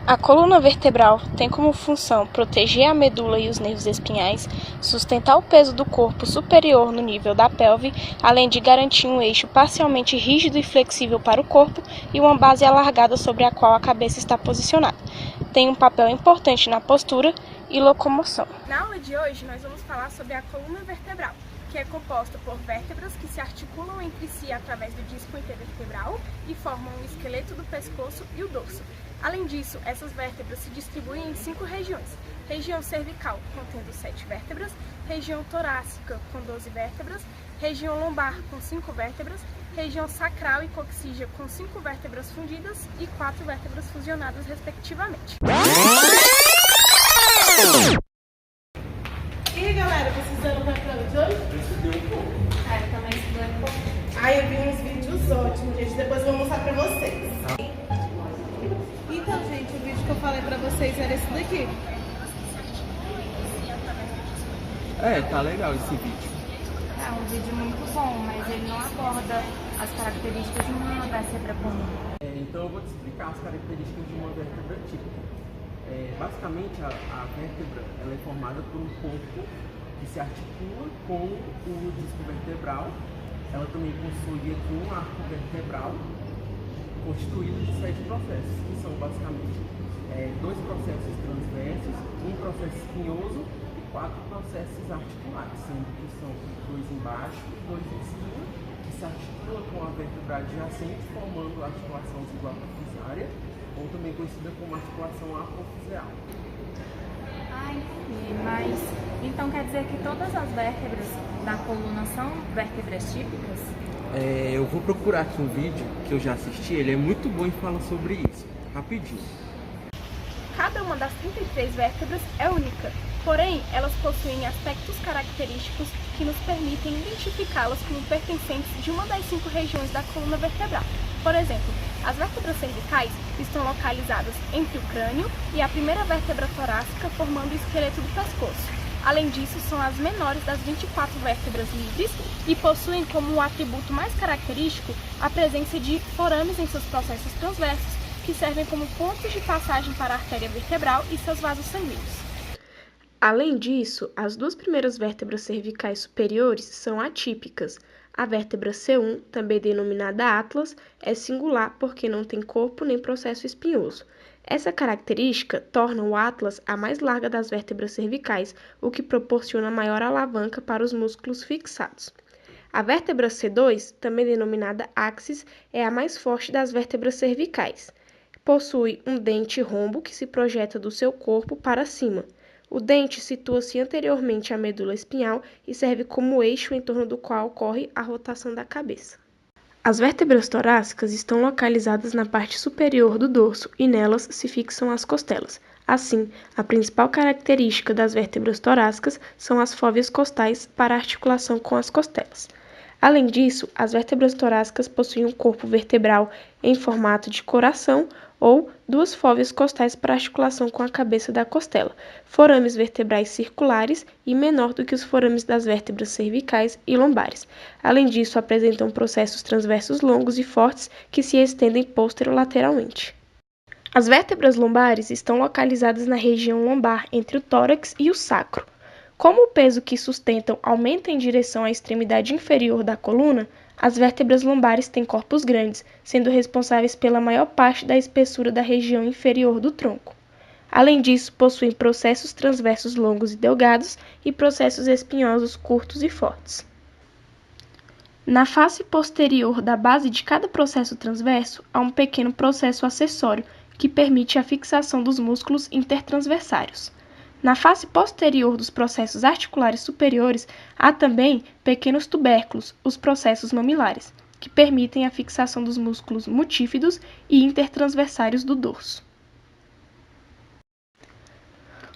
A coluna vertebral tem como função proteger a medula e os nervos espinhais, sustentar o peso do corpo superior no nível da pelve, além de garantir um eixo parcialmente rígido e flexível para o corpo e uma base alargada sobre a qual a cabeça está posicionada. Tem um papel importante na postura e locomoção. Na aula de hoje, nós vamos falar sobre a coluna vertebral, que é composta por vértebras que se articulam entre si através do disco intervertebral e formam o esqueleto do pescoço e o dorso. Além disso, essas vértebras se distribuem em 5 regiões: região cervical, contendo 7 vértebras, região torácica, com 12 vértebras, região lombar, com 5 vértebras, região sacral e coxígea, com 5 vértebras fundidas e 4 vértebras fusionadas, respectivamente. E aí, galera, vocês fizeram pra prova de hoje? Eu estudei um pouco. Eu também estudei um pouco. Eu vi uns vídeos ótimos, gente. Depois eu vou mostrar pra vocês. Então, gente, o vídeo que eu falei pra vocês era esse daqui. Tá legal esse vídeo. É um vídeo muito bom, mas ele não aborda as características de uma vértebra comum. Então eu vou te explicar as características de uma vértebra típica. Basicamente, a vértebra ela é formada por um corpo que se articula com o disco vertebral. Ela também possui aqui um arco vertebral constituído de 7 processos, que são basicamente 2 processos transversos, um processo espinhoso e 4 processos articulares, sendo que são 2 embaixo e 2 em cima, que se articulam com a vértebra adjacente, formando a articulação zigoatofisária, ou também conhecida como articulação apofiseal. Entendi. Mas então quer dizer que todas as vértebras da coluna são vértebras típicas? Eu vou procurar aqui um vídeo que eu já assisti, ele é muito bom e fala sobre isso, rapidinho. Cada uma das 33 vértebras é única, porém elas possuem aspectos característicos que nos permitem identificá-las como pertencentes de uma das 5 regiões da coluna vertebral. Por exemplo, as vértebras cervicais estão localizadas entre o crânio e a primeira vértebra torácica, formando o esqueleto do pescoço. Além disso, são as menores das 24 vértebras livres e possuem como um atributo mais característico a presença de forames em seus processos transversos, que servem como pontos de passagem para a artéria vertebral e seus vasos sanguíneos. Além disso, as 2 primeiras vértebras cervicais superiores são atípicas. A vértebra C1, também denominada atlas, é singular porque não tem corpo nem processo espinhoso. Essa característica torna o atlas a mais larga das vértebras cervicais, o que proporciona maior alavanca para os músculos fixados. A vértebra C2, também denominada axis, é a mais forte das vértebras cervicais. Possui um dente rombo que se projeta do seu corpo para cima. O dente situa-se anteriormente à medula espinhal e serve como eixo em torno do qual ocorre a rotação da cabeça. As vértebras torácicas estão localizadas na parte superior do dorso e nelas se fixam as costelas. Assim, a principal característica das vértebras torácicas são as fóveas costais para articulação com as costelas. Além disso, as vértebras torácicas possuem um corpo vertebral em formato de coração ou 2 fóveas costais para articulação com a cabeça da costela, forames vertebrais circulares e menor do que os forames das vértebras cervicais e lombares. Além disso, apresentam processos transversos longos e fortes que se estendem posterolateralmente. As vértebras lombares estão localizadas na região lombar, entre o tórax e o sacro. Como o peso que sustentam aumenta em direção à extremidade inferior da coluna, as vértebras lombares têm corpos grandes, sendo responsáveis pela maior parte da espessura da região inferior do tronco. Além disso, possuem processos transversos longos e delgados e processos espinhosos curtos e fortes. Na face posterior da base de cada processo transverso, há um pequeno processo acessório, que permite a fixação dos músculos intertransversários. Na face posterior dos processos articulares superiores, há também pequenos tubérculos, os processos mamilares, que permitem a fixação dos músculos multífidos e intertransversários do dorso.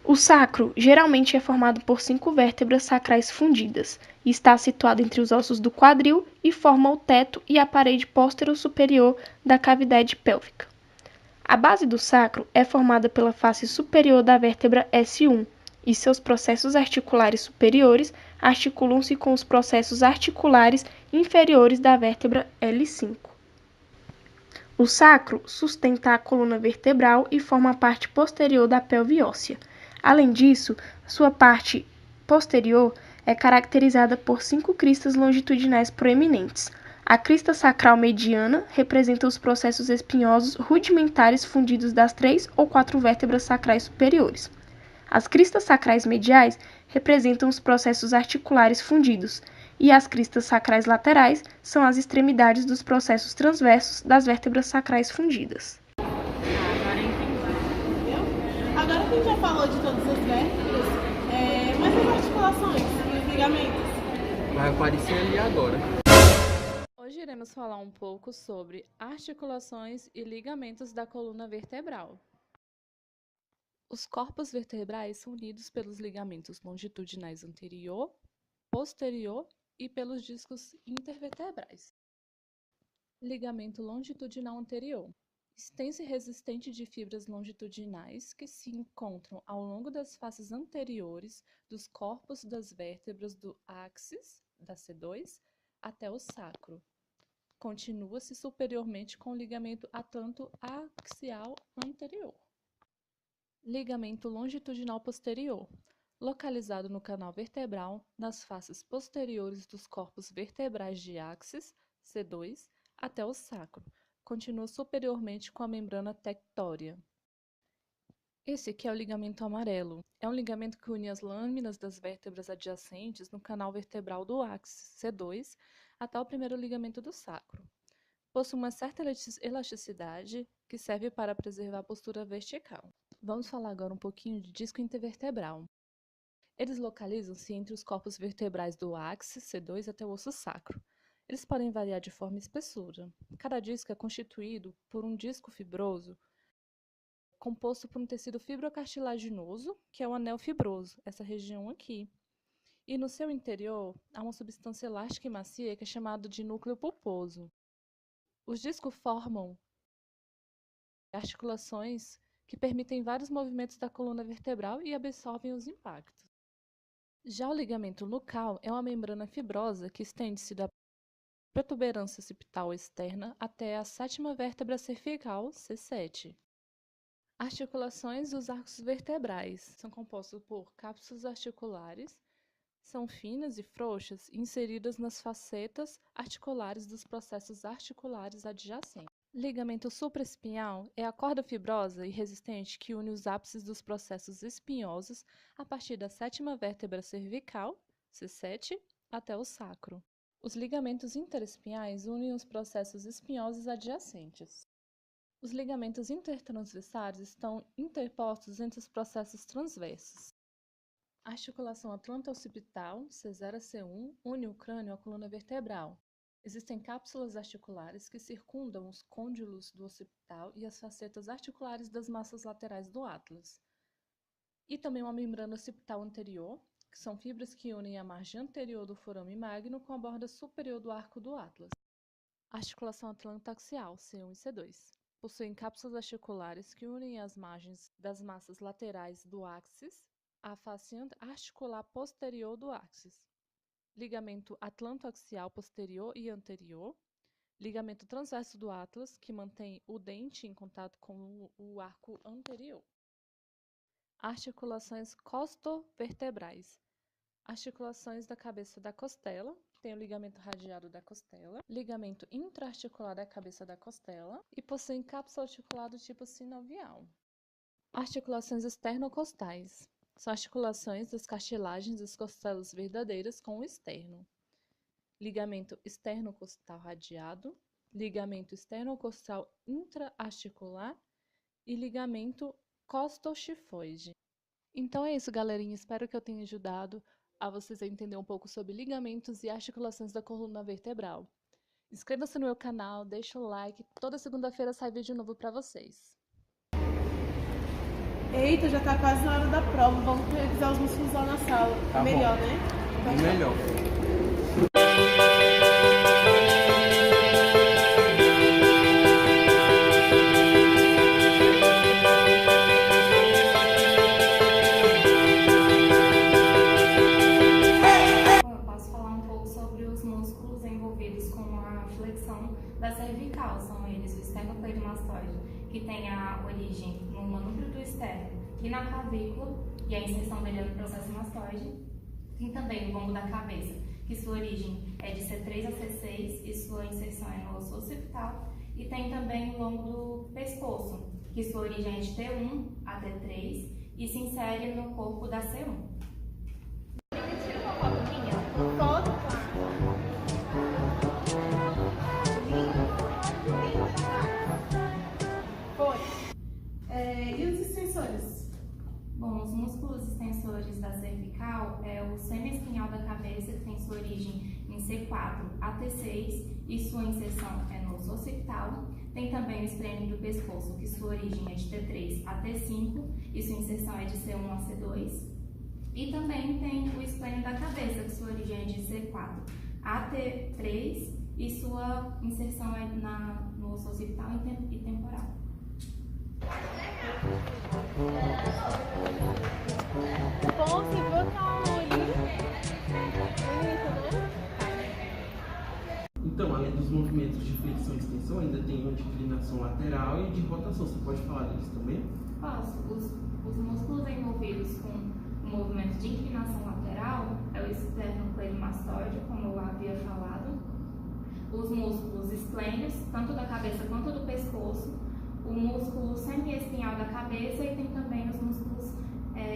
O sacro geralmente é formado por 5 vértebras sacrais fundidas e está situado entre os ossos do quadril e forma o teto e a parede póstero-superior da cavidade pélvica. A base do sacro é formada pela face superior da vértebra S1 e seus processos articulares superiores articulam-se com os processos articulares inferiores da vértebra L5. O sacro sustenta a coluna vertebral e forma a parte posterior da pelve óssea. Além disso, sua parte posterior é caracterizada por 5 cristas longitudinais proeminentes. A crista sacral mediana representa os processos espinhosos rudimentares fundidos das 3 ou 4 vértebras sacrais superiores. As cristas sacrais mediais representam os processos articulares fundidos, e as cristas sacrais laterais são as extremidades dos processos transversos das vértebras sacrais fundidas. Agora que a gente já falou de todas as vértebras, mas as articulações e os ligamentos? Vai aparecer ali agora. Hoje iremos falar um pouco sobre articulações e ligamentos da coluna vertebral. Os corpos vertebrais são unidos pelos ligamentos longitudinais anterior, posterior e pelos discos intervertebrais. Ligamento longitudinal anterior. Extenso e resistente de fibras longitudinais que se encontram ao longo das faces anteriores dos corpos das vértebras do áxis, da C2, até o sacro. Continua-se superiormente com o ligamento atlanto-axial anterior. Ligamento longitudinal posterior, localizado no canal vertebral, nas faces posteriores dos corpos vertebrais de áxis, C2, até o sacro. Continua superiormente com a membrana tectória. Esse aqui é o ligamento amarelo. É um ligamento que une as lâminas das vértebras adjacentes no canal vertebral do áxis, C2, até o primeiro ligamento do sacro. Possui uma certa elasticidade que serve para preservar a postura vertical. Vamos falar agora um pouquinho de disco intervertebral. Eles localizam-se entre os corpos vertebrais do áxis, C2, até o osso sacro. Eles podem variar de forma e espessura. Cada disco é constituído por um disco fibroso, composto por um tecido fibrocartilaginoso, que é o anel fibroso, essa região aqui. E no seu interior há uma substância elástica e macia que é chamada de núcleo pulposo. Os discos formam articulações que permitem vários movimentos da coluna vertebral e absorvem os impactos. Já o ligamento nucal é uma membrana fibrosa que estende-se da protuberância occipital externa até a sétima vértebra cervical, C7. Articulações dos arcos vertebrais são compostos por cápsulas articulares, são finas e frouxas inseridas nas facetas articulares dos processos articulares adjacentes. Ligamento supraespinhal é a corda fibrosa e resistente que une os ápices dos processos espinhosos a partir da sétima vértebra cervical, C7, até o sacro. Os ligamentos interespinhais unem os processos espinhosos adjacentes. Os ligamentos intertransversários estão interpostos entre os processos transversos. A articulação atlanto-occipital, C0 a C1, une o crânio à coluna vertebral. Existem cápsulas articulares que circundam os côndilos do occipital e as facetas articulares das massas laterais do atlas. E também uma membrana occipital anterior, que são fibras que unem a margem anterior do forame magno com a borda superior do arco do atlas. Articulação atlanto-axial, C1 e C2. Possuem cápsulas articulares que unem as margens das massas laterais do áxis à face articular posterior do áxis. Ligamento atlanto-axial posterior e anterior. Ligamento transverso do atlas, que mantém o dente em contato com o arco anterior. Articulações costovertebrais. Articulações da cabeça da costela, tem o ligamento radiado da costela, ligamento intraarticular da cabeça da costela e possuem cápsula articular do tipo sinovial. Articulações externocostais. São articulações das cartilagens das costelas verdadeiras com o externo. Ligamento externocostal radiado, ligamento externocostal intraarticular e ligamento costoxifoide. Então é isso, galerinha. Espero que eu tenha ajudado a vocês a entender um pouco sobre ligamentos e articulações da coluna vertebral. Inscreva-se no meu canal, deixa o like. Toda segunda-feira sai vídeo novo para vocês. Eita, já tá quase na hora da prova. Vamos revisar os músculos lá na sala. Tá Melhor, bom. né? Então, Melhor. Bom, eu posso falar um pouco pouco sobre os músculos envolvidos com a flexão da cervical. São eles o esternocleidomastoide, que tem a origem no manúbrio do externo e na clavícula, e a inserção dele é no processo mastoide. Tem também o lombo da cabeça, que sua origem é de C3 a C6 e sua inserção é no osso occipital. E tem também o lombo do pescoço, que sua origem é de T1 a T3 e se insere no corpo da C1. Tira uma foto minha. Foto, claro. Foi. E os extensores? Bom, os músculos extensores da cervical é o semiespinhal da cabeça, que tem sua origem em C4 a T6 e sua inserção é no osso occipital. Tem também o esplênio do pescoço, que sua origem é de T3 a T5 e sua inserção é de C1 a C2. E também tem o esplênio da cabeça, que sua origem é de C4 a T3 e sua inserção é no osso occipital e temporal. Bom, você viu aquela ali? Bonito, né? Então, além dos movimentos de flexão e extensão, ainda tem o de inclinação lateral e de rotação. Você pode falar deles também? Posso. Os músculos envolvidos com o movimento de inclinação lateral é o esternocleidomastoide, como eu havia falado, os músculos esplênios, tanto da cabeça quanto do pescoço, o músculo semiespinhal da cabeça e tem também os músculos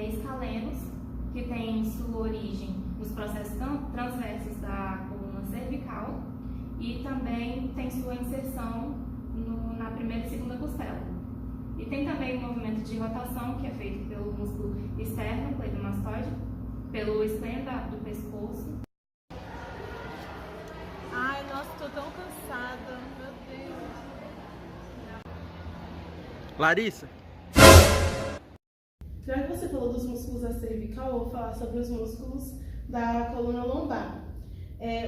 escalenos, que tem sua origem nos processos transversos da coluna cervical e também tem sua inserção na primeira e segunda costela. E tem também o movimento de rotação, que é feito pelo músculo esternocleidomastoide, pelo esplênio do pescoço. Ai, nossa, tô tão cansada. Meu Deus. Larissa? Já que você falou dos músculos da cervical, eu vou falar sobre os músculos da coluna lombar.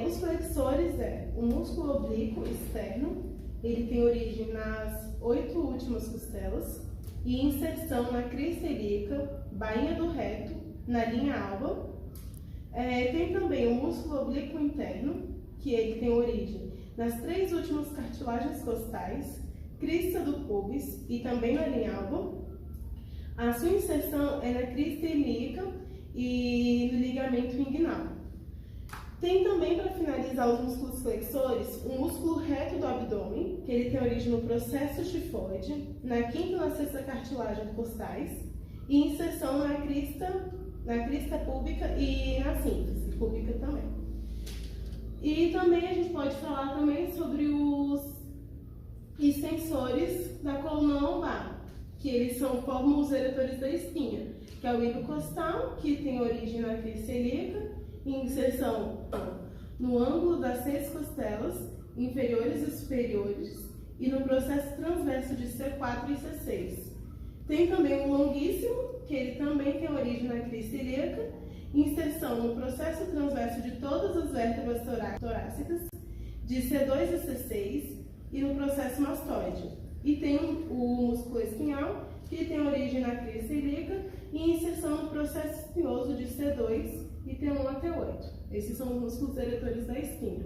Os flexores o músculo oblíquo externo, ele tem origem nas 8 últimas costelas e inserção na crista ilíaca, bainha do reto, na linha alba. Tem também o músculo oblíquo interno, que ele tem origem nas 3 últimas cartilagens costais, crista do pubis e também na linha alba. A sua inserção é na crista ilíaca e no ligamento inguinal. Tem também, para finalizar os músculos flexores, o músculo reto do abdômen, que ele tem origem no processo tifoide, na 5ª e na 6ª cartilagem costais, e inserção na crista púbica e na síntese púbica também. E também a gente pode falar também sobre os extensores da coluna lombar, que eles formam os eretores da espinha, que é o ilho costal, que tem origem na crista ilíaca, e inserção no ângulo das 6 costelas, inferiores e superiores, e no processo transverso de C4 e C6. Tem também o longuíssimo, que ele também tem origem na crista ilíaca, inserção no processo transverso de todas as vértebras torácicas, de C2 a C6, e no processo mastoide. E tem o músculo espinhal, que tem origem na crista ilíaca, e inserção no processo espinhoso de C2 e T1 a T8. Esses são os músculos eretores da espinha.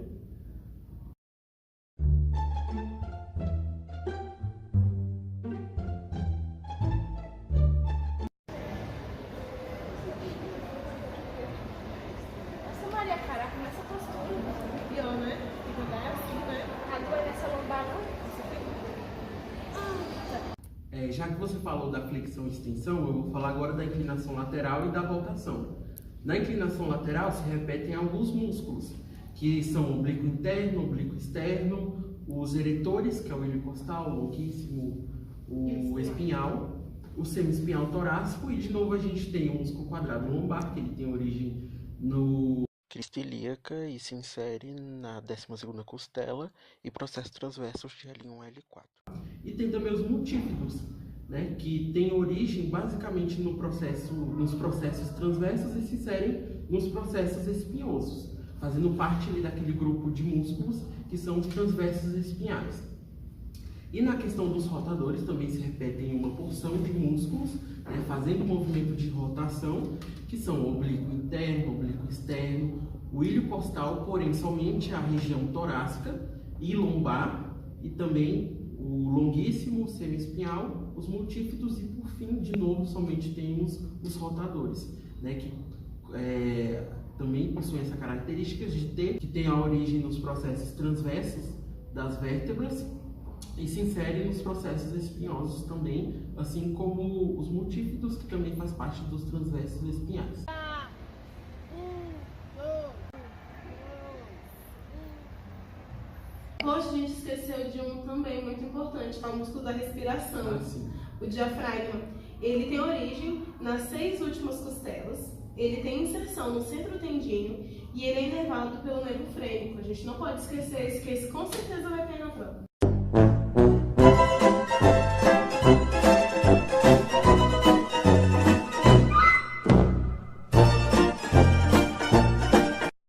Nossa, Maria, caraca, nessa postura. Pior, né? Fica bem assim, né? A dor nessa lombar não? Já que você falou da flexão e extensão, eu vou falar agora da inclinação lateral e da rotação. Na inclinação lateral se repetem alguns músculos, que são o oblíquo interno, o oblíquo externo, os eretores, que é o ilho costal, o longuíssimo, o espinhal, o semiespinhal torácico, e de novo a gente tem o músculo quadrado lombar, que ele tem origem no crista ilíaca e se insere na 12ª costela e processos transversos de L1 a L4. E tem também os multífidos, né, que tem origem basicamente nos processos transversos e se inserem nos processos espinhosos, fazendo parte ali daquele grupo de músculos que são os transversos espinhais. E na questão dos rotadores também se repetem uma porção de músculos, né, fazendo movimento de rotação, que são o oblíquo interno, o oblíquo externo, o ilho costal, porém somente a região torácica e lombar, e também o longuíssimo semiespinhal, os multífidos e, por fim, de novo, somente temos os rotadores, né, que também possuem essa característica que tem a origem nos processos transversos das vértebras e se inserem nos processos espinhosos também, assim como os multífidos, que também faz parte dos transversos espinhais. Hoje a gente esqueceu de um também muito importante, que é o músculo da respiração, o diafragma. Ele tem origem nas 6 últimas costelas, ele tem inserção no centro tendíneo e ele é inervado pelo nervo frênico. A gente não pode esquecer isso, que esse com certeza vai cair na prova.